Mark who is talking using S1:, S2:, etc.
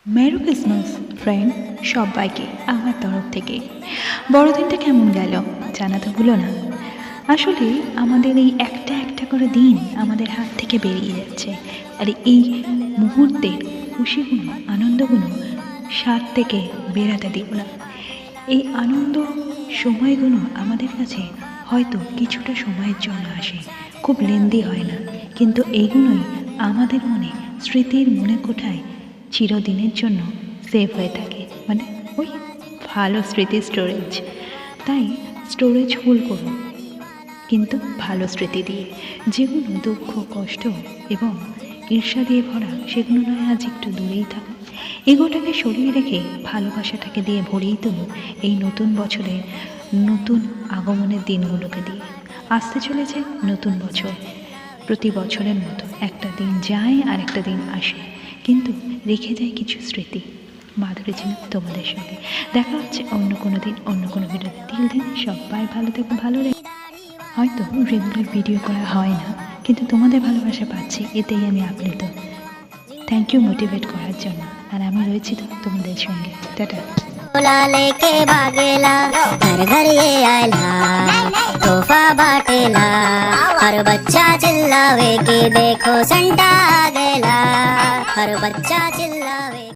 S1: Merry Christmas friend, সবাইকে আমার তরফ থেকে। বড়দিনটা কেমন গেল জানাতে ভুলো না। আসলে আমাদের এই একটা একটা করে দিন আমাদের হাত থেকে বেরিয়ে যাচ্ছে, আর এই মুহূর্তের খুশিগুলো, আনন্দগুলো স্বাদ থেকে বেরাতে দিব না। এই আনন্দ সময়গুলো আমাদের কাছে হয়তো কিছুটা সময়ের জন্য আসে, খুব লেন্দি হয় না, কিন্তু এইগুলোই আমাদের মনে স্মৃতির মনে কোঠায় চিরদিনের জন্য সেভ হয়ে থাকে। মানে ওই ভালো স্মৃতি স্টোরেজ। তাই স্টোরেজ ফুল করুন, কিন্তু ভালো স্মৃতি দিয়ে, যেগুলো দুঃখ, কষ্ট এবং ঈর্ষা দিয়ে ভরা, সেগুলো নয় আজ একটু দূরেই থাকুক। এগুলোটাকে সরিয়ে রেখে ভালোবাসাটাকে দিয়ে ভরিয়ে তুলুন এই নতুন বছরের নতুন আগমনের দিনগুলোকে দিয়ে। আসতে চলেছে নতুন বছর, প্রতি বছরের মতো একটা দিন যায় আর একটা দিন আসে, কিন্তু রেখে যায় কিছু স্মৃতি। মাধুরী ছিল তোমাদের সঙ্গে। দেখা হচ্ছে অন্য কোনো দিন, অন্য কোনো ভিডিওতে। তিল দিন সবাই ভালো থেকো, ভালো রেখে। হয়তো রেগুলার ভিডিও করা হয় না, কিন্তু তোমাদের ভালোবাসা পাচ্ছি, এতেই আমি আপ্লুত। থ্যাংক ইউ মোটিভেট করার জন্য। আর আমি রয়েছি তো তোমাদের সঙ্গে। টাটা।
S2: लेके भागेला घर घर ये आयला तोहफा बाटेला हर बच्चा चिल्लावे कि देखो संता आ गेला हर बच्चा चिल्लावे।